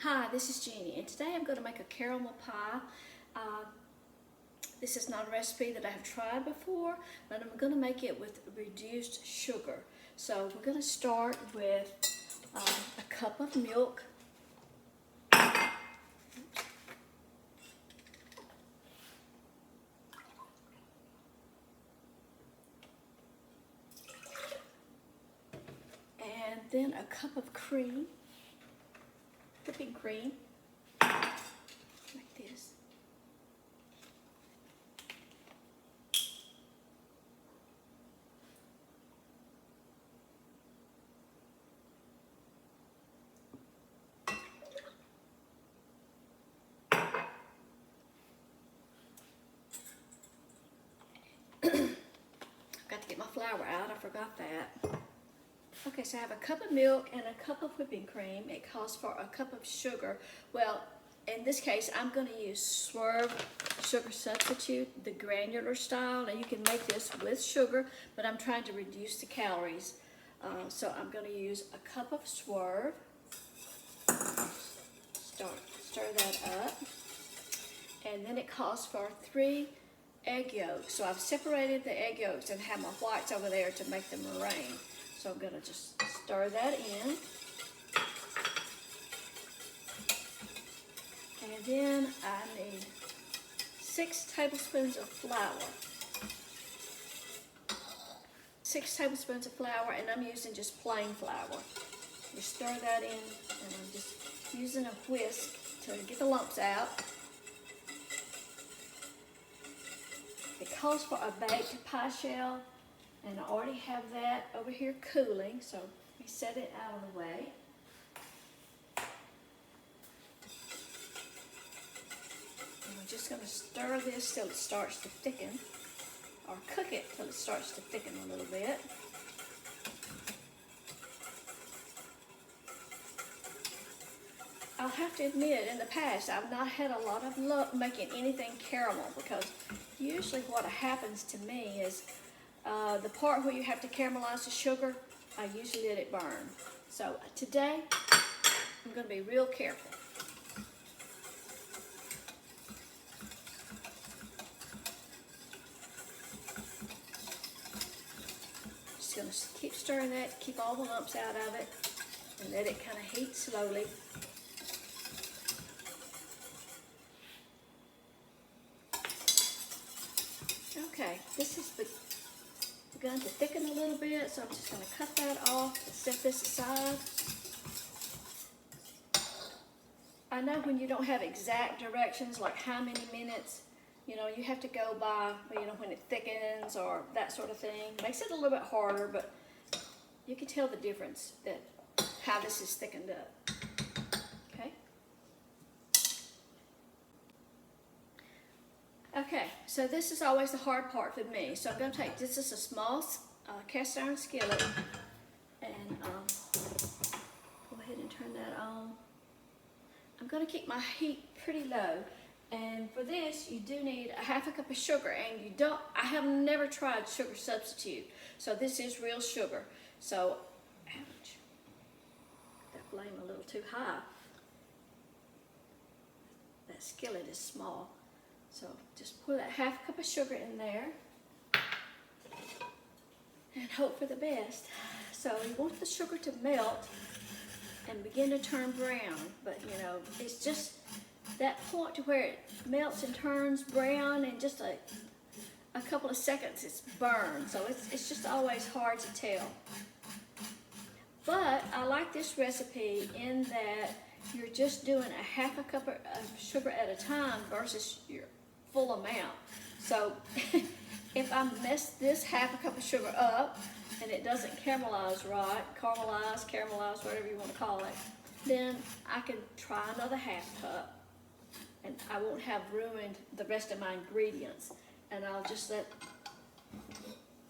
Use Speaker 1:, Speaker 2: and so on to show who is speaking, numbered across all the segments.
Speaker 1: Hi, this is Jeannie, and today I'm going to make a caramel pie. This is not a recipe that I have tried before, but I'm going to make it with reduced sugar. So we're going to start with a cup of milk. And then a cup of cream, whipping cream, like this. Got to get my flour out, I forgot that. Okay, so I have a cup of milk and a cup of whipping cream. It calls for a cup of sugar. Well, in this case, I'm going to use Swerve Sugar Substitute, the granular style. Now you can make this with sugar, but I'm trying to reduce the calories. So I'm going to use a cup of Swerve. Stir that up. And then it calls for 3 egg yolks. So I've separated the egg yolks and have my whites over there to make the meringue. So I'm going to just stir that in. And then I need 6 tablespoons of flour. 6 tablespoons of flour, and I'm using just plain flour. You stir that in, and I'm just using a whisk to get the lumps out. It calls for a baked pie shell. And I already have that over here cooling, so let me set it out of the way. And we're just going to stir this till it starts to thicken, or cook it till it starts to thicken a little bit. I'll have to admit, in the past, I've not had a lot of luck making anything caramel, because usually what happens to me is the part where you have to caramelize the sugar, I usually let it burn. So today, I'm going to be real careful. Just going to keep stirring that, keep all the lumps out of it, and let it kind of heat slowly. Okay, this is begun to thicken a little bit, so I'm just going to cut that off and set this aside. I know when you don't have exact directions, like how many minutes, you know, you have to go by, you know, when it thickens or that sort of thing. Makes it a little bit harder, but you can tell the difference that how this is thickened up. Okay. Okay, so this is always the hard part for me. So I'm going to take, this is a small cast iron skillet, and go ahead and turn that on. I'm going to keep my heat pretty low, and for this you do need a half a cup of sugar, and I have never tried sugar substitute, so this is real sugar. So, ouch, that flame a little too high. That skillet is small. So just pour that half cup of sugar in there and hope for the best. So you want the sugar to melt and begin to turn brown, but you know, it's just that point to where it melts and turns brown in just a couple of seconds it's burned. So it's just always hard to tell. But I like this recipe in that you're just doing a half a cup of sugar at a time versus your full amount. So if I mess this half a cup of sugar up and it doesn't caramelize right, caramelize, whatever you want to call it, then I can try another half cup, and I won't have ruined the rest of my ingredients. And I'll just let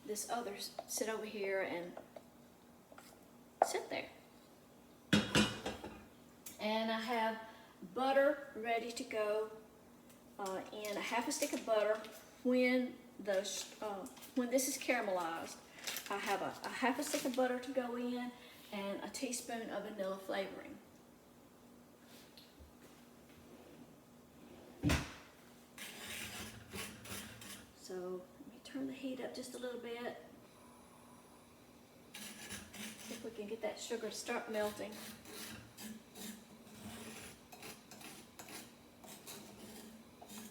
Speaker 1: this other sit over here and sit there. And I have butter ready to go. In a half a stick of butter. When this is caramelized, I have a half a stick of butter to go in and a teaspoon of vanilla flavoring. heat up just a little bit. See if we can get that sugar to start melting.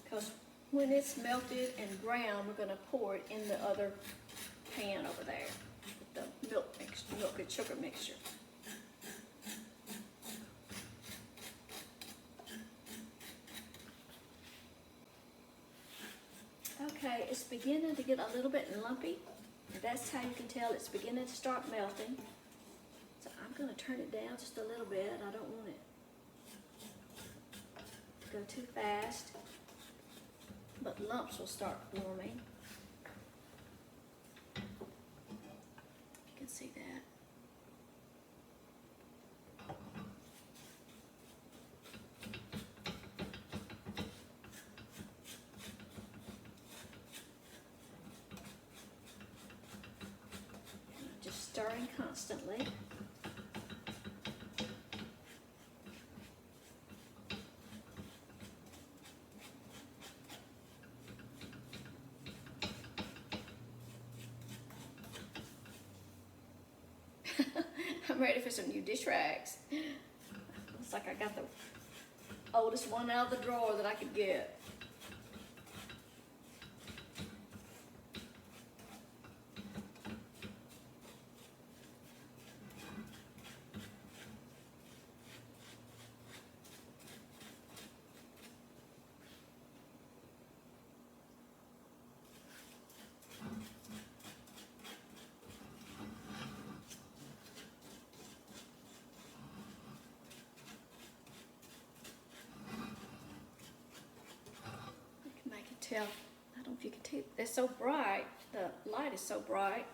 Speaker 1: Because when it's melted and brown, we're going to pour it in the other pan over there with the milk and sugar mixture. Okay, it's beginning to get a little bit lumpy. And that's how you can tell it's beginning to start melting. So I'm going to turn it down just a little bit. I don't want it to go too fast, but lumps will start forming. You can see that. Stirring constantly. I'm ready for some new dish rags. Looks like I got the oldest one out of the drawer that I could get. Tell, I don't know if you can tell, they're so bright, the light is so bright.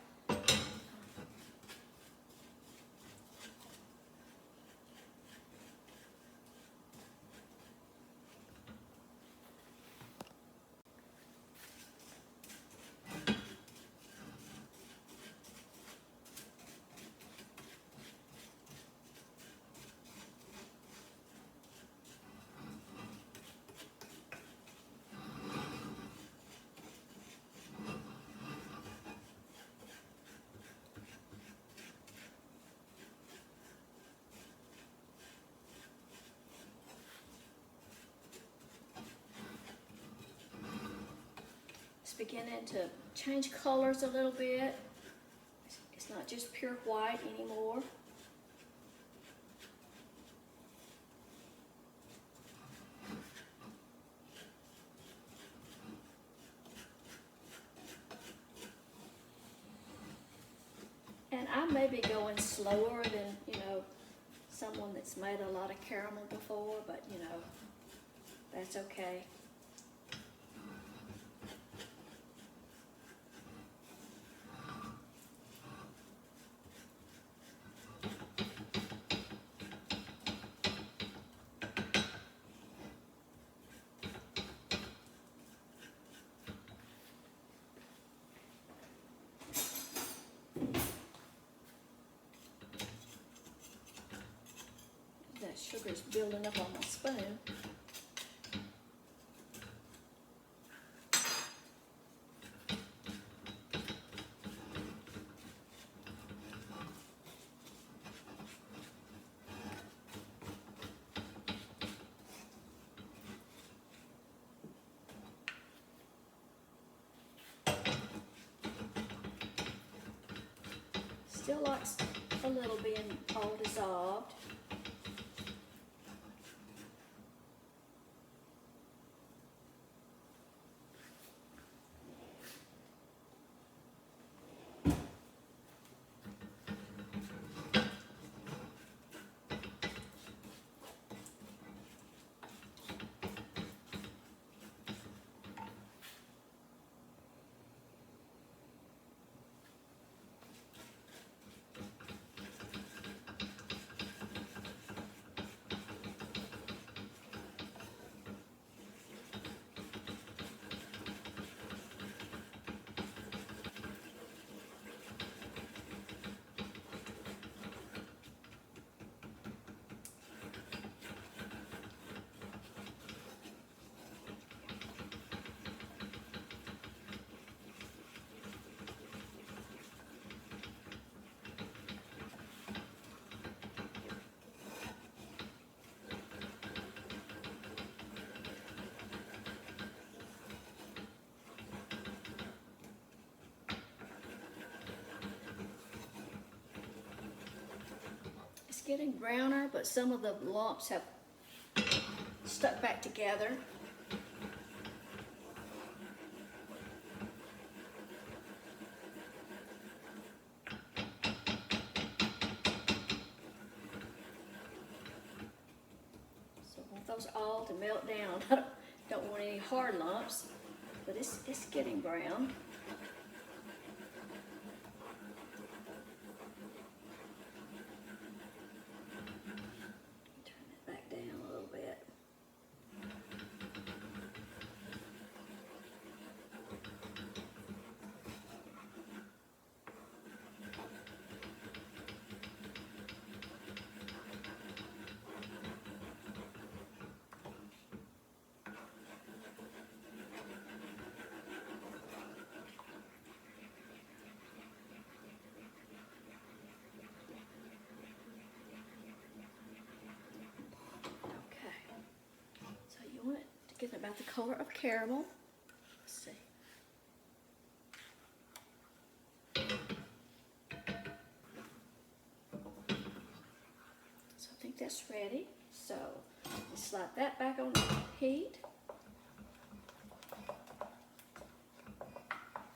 Speaker 1: Beginning to change colors a little bit. It's not just pure white anymore. And I may be going slower than, someone that's made a lot of caramel before, but that's okay. That sugar's building up on my spoon. Still likes a little being all dissolved. getting browner, but some of the lumps have stuck back together. So I want those all to melt down. I don't want any hard lumps, but it's getting brown. Getting about the color of caramel. Let's see. So I think that's ready. So let's slide that back on the heat.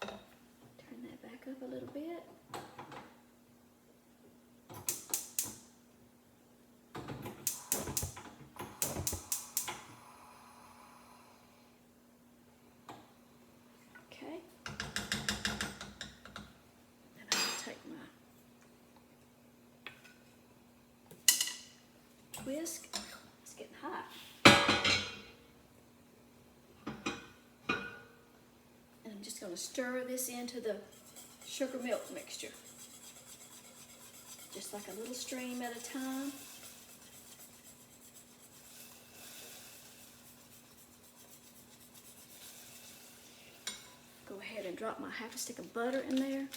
Speaker 1: Turn that back up a little bit. Whisk. It's getting hot. And I'm just going to stir this into the sugar milk mixture. Just like a little stream at a time. Go ahead and drop my half a stick of butter in there.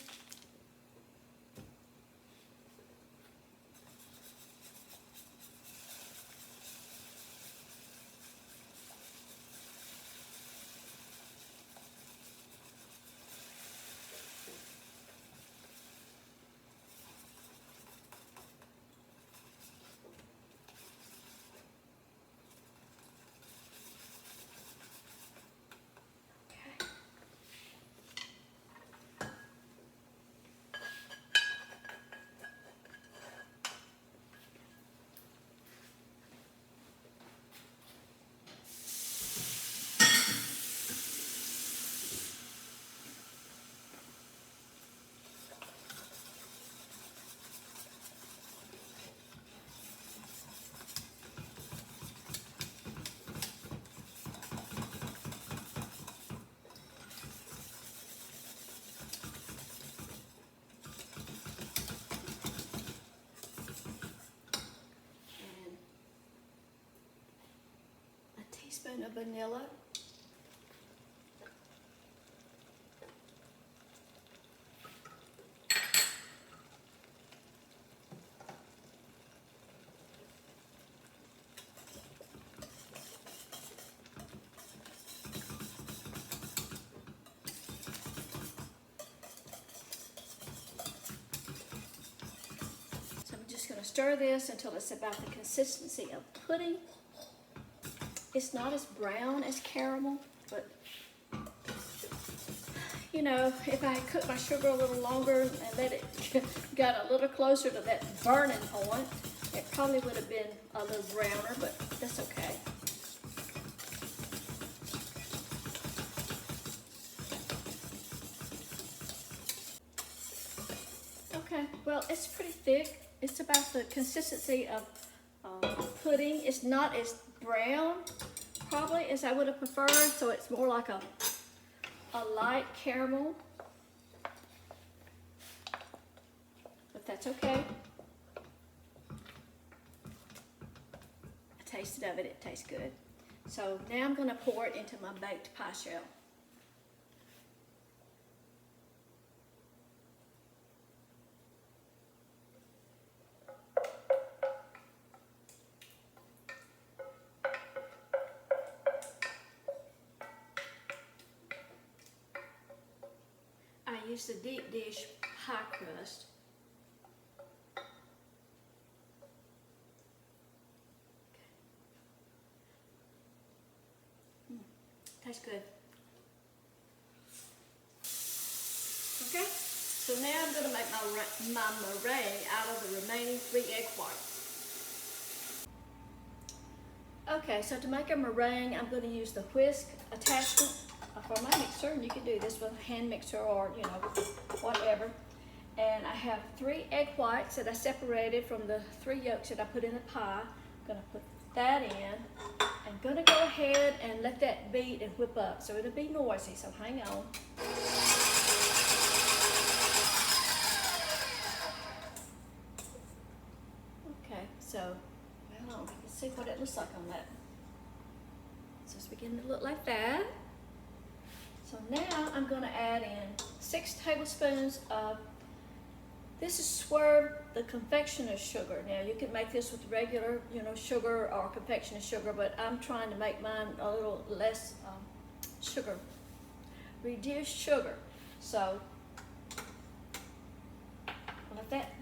Speaker 1: Teaspoon of vanilla. So I'm just going to stir this until it's about the consistency of pudding. It's not as brown as caramel, but you know, if I had cooked my sugar a little longer and let it got a little closer to that burning point, it probably would have been a little browner, but that's okay. Okay, well, it's pretty thick. It's about the consistency of pudding. It's not as brown, probably, as I would have preferred, so it's more like a light caramel. But that's okay. I tasted of it, it tastes good. So now I'm going to pour it into my baked pie shell. I used a deep dish pie crust. Tastes good. Okay, so now I'm going to make my meringue out of the remaining 3 egg whites. Okay, so to make a meringue, I'm going to use the whisk attachment for my mixer, and you can do this with a hand mixer or, you know, whatever. And I have 3 egg whites that I separated from the 3 yolks that I put in the pie. I'm going to put that in. I'm going to go ahead and let that beat and whip up, so it'll be noisy, so hang on. Okay, so well, you can see what it looks like on that. So it's beginning to look like that. So now I'm going to add in 6 tablespoons of, this is Swerve, the confectioner's sugar. Now you can make this with regular, you know, sugar or confectioner's sugar, but I'm trying to make mine a little less sugar, reduced sugar. So let that,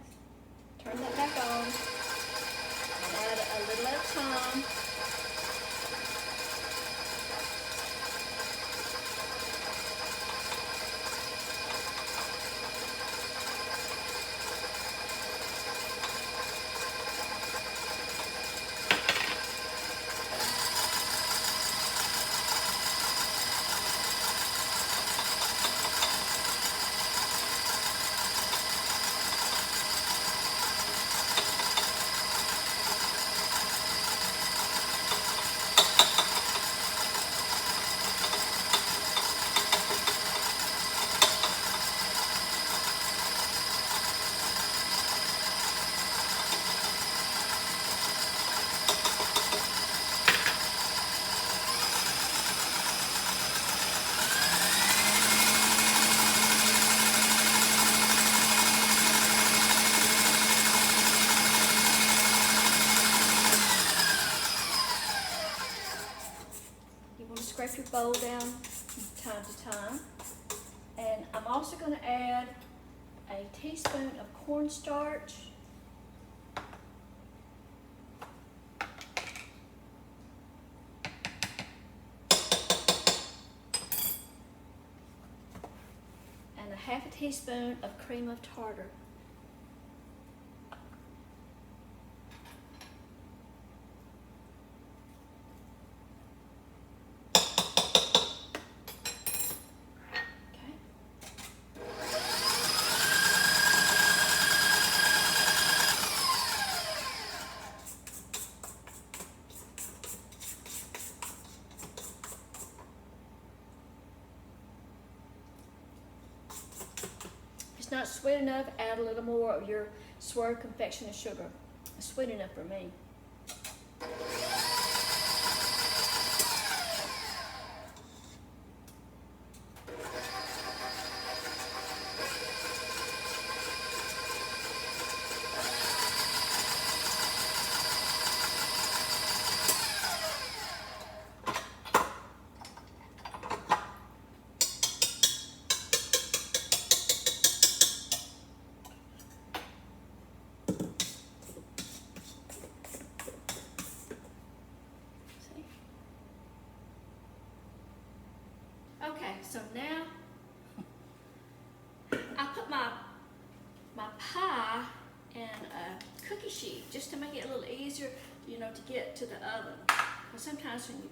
Speaker 1: turn that back on, and add a little at a time. Scrape your bowl down from time to time. And I'm also going to add a teaspoon of cornstarch, and a half a teaspoon of cream of tartar. Not sweet enough, add a little more of your Swerve confectioner's sugar. It's sweet enough for me. Okay, so now I put my pie in a cookie sheet just to make it a little easier, you know, to get to the oven. But sometimes when you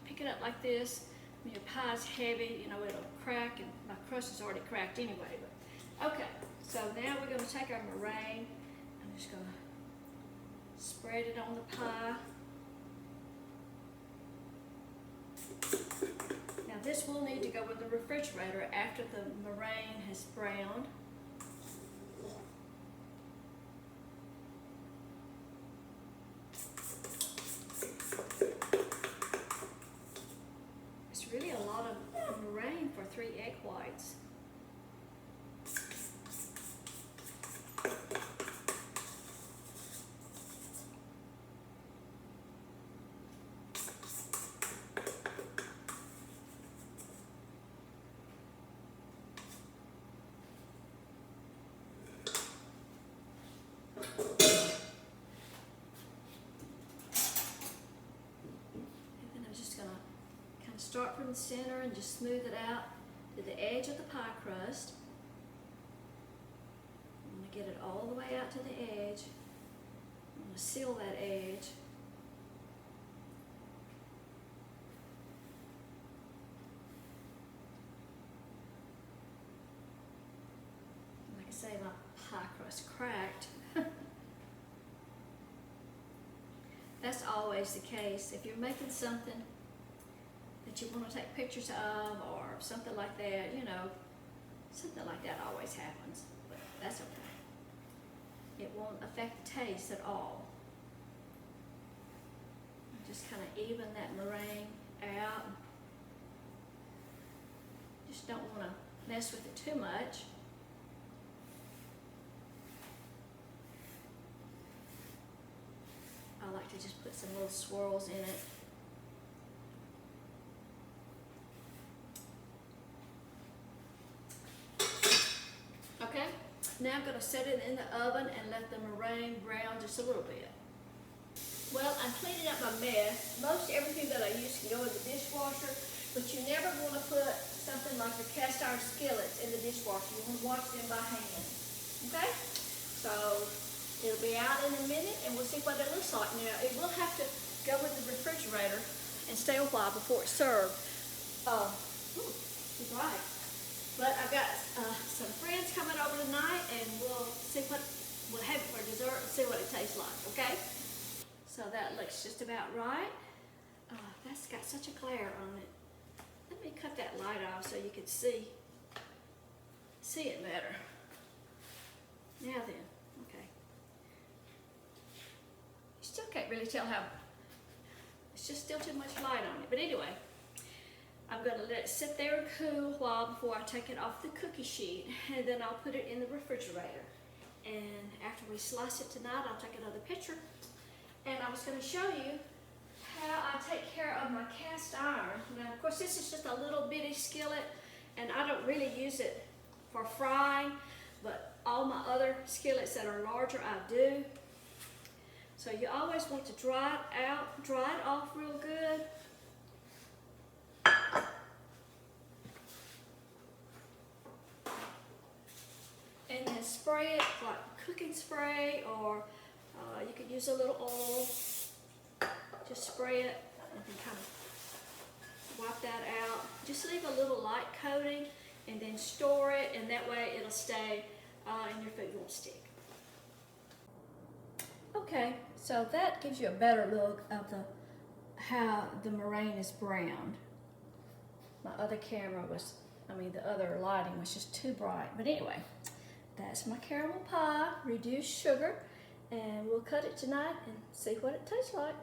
Speaker 1: pick it up like this, when your pie's heavy, you know, it'll crack, and my crust is already cracked anyway. But okay, so now we're going to take our meringue. I'm just going to spread it on the pie. Now this will need to go in the refrigerator after the meringue has browned. It's really a lot of meringue for 3 egg whites. start from the center and just smooth it out to the edge of the pie crust. I'm going to get it all the way out to the edge. I'm going to seal that edge. Like I say, my pie crust cracked. That's always the case. If you're making something that you want to take pictures of or something like that, you know, something like that always happens, but that's okay. It won't affect the taste at all. Just kind of even that meringue out. Just don't want to mess with it too much. I like to just put some little swirls in it. Okay, now I'm going to set it in the oven and let the meringue brown just a little bit. Well, I'm cleaning up my mess. Most everything that I use can go in the dishwasher, but you never want to put something like the cast iron skillets in the dishwasher. You want to wash them by hand. Okay? So it'll be out in a minute and we'll see what it looks like. Now, it will have to go in the refrigerator and stay a while before it's served. It's right. But I've got some friends coming over tonight and we'll see what we'll have for dessert and see what it tastes like, okay? So that looks just about right. That's got such a glare on it. Let me cut that light off so you can see it better. Now then, okay. You still can't really tell how, it's just still too much light on it. But anyway, I'm going to let it sit there and cool a while before I take it off the cookie sheet, and then I'll put it in the refrigerator. And after we slice it tonight, I'll take another picture. And I was going to show you how I take care of my cast iron. Now, of course, this is just a little bitty skillet, and I don't really use it for frying, but all my other skillets that are larger, I do. So you always want to dry it off real good. And then spray it like cooking spray, or you could use a little oil. Just spray it and then kind of wipe that out. Just leave a little light coating and then store it, and that way it'll stay and your food won't stick. Okay, so that gives you a better look of how the meringue is browned. My other camera was, the other lighting was just too bright. But anyway, that's my caramel pie, reduced sugar, and we'll cut it tonight and see what it tastes like.